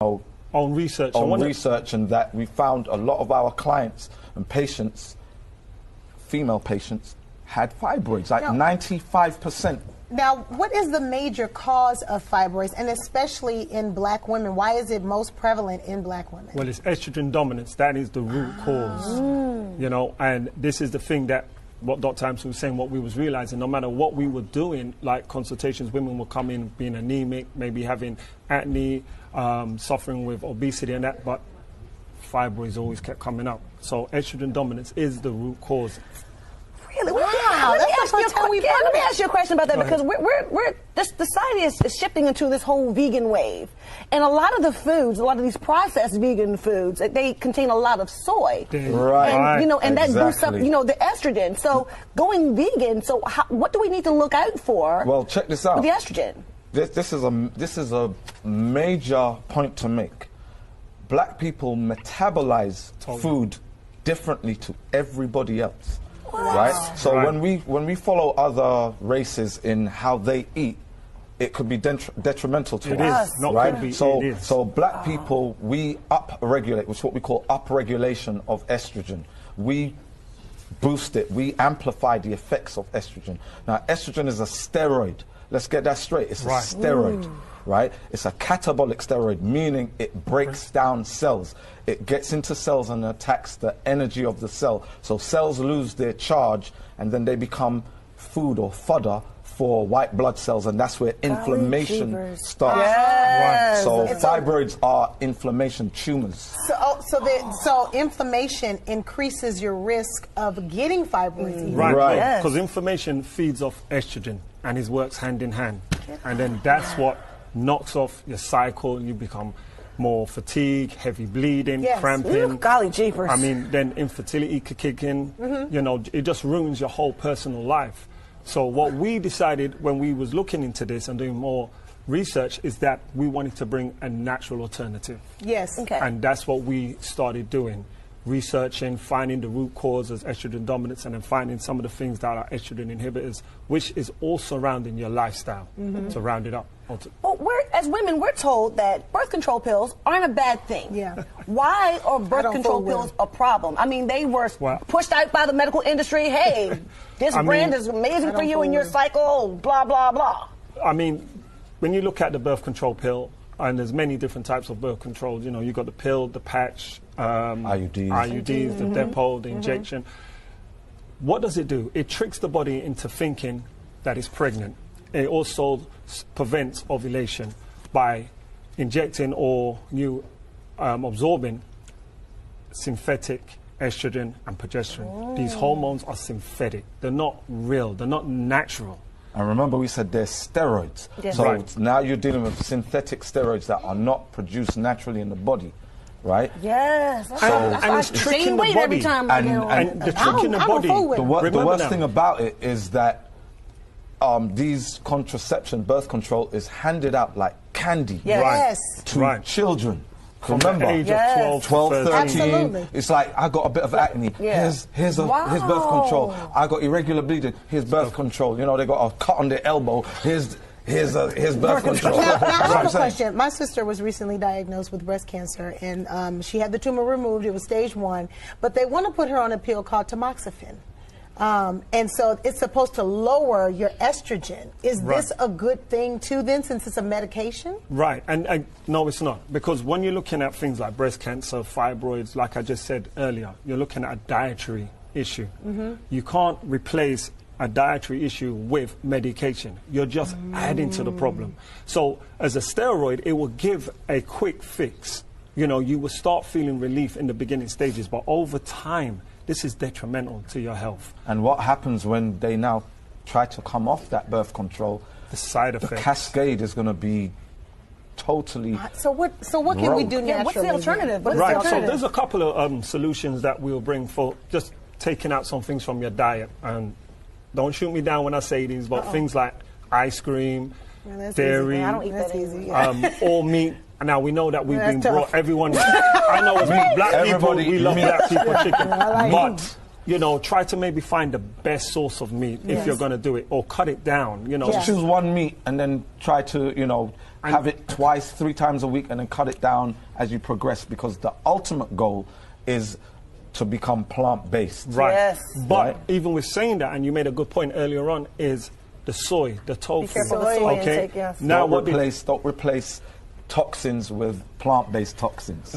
on research. And that we found a lot of our clients and patients, female patients, had fibroids, like 95%. Now, what is the major cause of fibroids, and especially in black women? Why is it most prevalent in black women? Well, it's estrogen dominance. That is the root cause, you know, and this is the thing that what Dr. Hampson was saying, what we was realizing, no matter what we were doing, like consultations, women will come in being anemic, maybe having acne, suffering with obesity and that, but fibroids always kept coming up. So estrogen dominance is the root cause. Really? Wow, let me ask you a question about that. Go because this society is shifting into this whole vegan wave, and a lot of the foods, a lot of these processed vegan foods, they contain a lot of soy, right? And and that boosts up, the estrogen. So going vegan. So what do we need to look out for? Well, check this out. With the estrogen. This is a major point to make. Black people metabolize food differently to everybody else. Wow. Right? So when we follow other races in how they eat, it could be detrimental to us. Right? So black people, we upregulate, which is what we call upregulation of estrogen. We boost it, we amplify the effects of estrogen. Now, estrogen is a steroid. Let's get that straight. It's a steroid. Right? It's a catabolic steroid, meaning it breaks down cells. It gets into cells and attacks the energy of the cell. So cells lose their charge, and then they become food or fodder for white blood cells, and that's where inflammation starts. Yes. So fibroids are inflammation tumors. So inflammation increases your risk of getting fibroids. Right. Because inflammation feeds off estrogen, and it works hand in hand. And then that's what knocks off your cycle. You become more fatigue, heavy bleeding, cramping. Ooh, golly jeepers. I mean, then infertility could kick in. You know, it just ruins your whole personal life. So what we decided when we was looking into this and doing more research is that we wanted to bring a natural alternative. Yes. Okay. And that's what we started doing. Researching, finding the root causes, estrogen dominance, and then finding some of the things that are estrogen inhibitors, which is all surrounding your lifestyle, to round it up. Well, as women, we're told that birth control pills aren't a bad thing. Yeah. Why are birth control pills a problem? I mean, they were pushed out by the medical industry. Hey, this brand is amazing for you and your cycle, blah, blah, blah. I mean, when you look at the birth control pill, and there's many different types of birth control, you know, you've got the pill, the patch, IUDs, the depot, the injection. What does it do? It tricks the body into thinking that it's pregnant. It also prevents ovulation by injecting or absorbing synthetic estrogen and progesterone. These hormones are synthetic. They're not real. They're not natural. And remember, we said they're steroids. Yes. So now you're dealing with synthetic steroids that are not produced naturally in the body, right? Yes. So, and it's tricking the body. Every time and the trick in the body. The worst thing about it is that these contraception, birth control, is handed out like candy to children. Remember, the age of 12, 13. Absolutely. It's like, I got a bit of acne. Here's birth control. I got irregular bleeding. Here's birth control. You know, they got a cut on their elbow. Here's birth control. Now, I have a question. My sister was recently diagnosed with breast cancer, and she had the tumor removed. It was stage 1, but they want to put her on a pill called tamoxifen. And so it's supposed to lower your estrogen. Is this a good thing too then, since it's a medication? Right, and no, it's not. Because when you're looking at things like breast cancer, fibroids, like I just said earlier, you're looking at a dietary issue. You can't replace a dietary issue with medication. You're just adding to the problem. So as a steroid, it will give a quick fix. You know, you will start feeling relief in the beginning stages, but over time, this is detrimental to your health. And what happens when they now try to come off that birth control? The side effects. The cascade is going to be totally So what can we do naturally? What's the alternative? So there's a couple of solutions that we'll bring for just taking out some things from your diet. And don't shoot me down when I say these, but things like ice cream, dairy, I don't eat that easy. all meat. Now, we know that we've been brought, everyone, I know as black people, we love black people chicken. But you know, try to maybe find the best source of meat if you're going to do it, or cut it down, you know. Just choose one meat and then try to, you know, have it twice, 3 times a week, and then cut it down as you progress, because the ultimate goal is to become plant-based. Right. Yes. But even with saying that, and you made a good point earlier on, is the soy, the tofu. Be careful the soy intake, yes. Now don't replace toxins with plant-based toxins.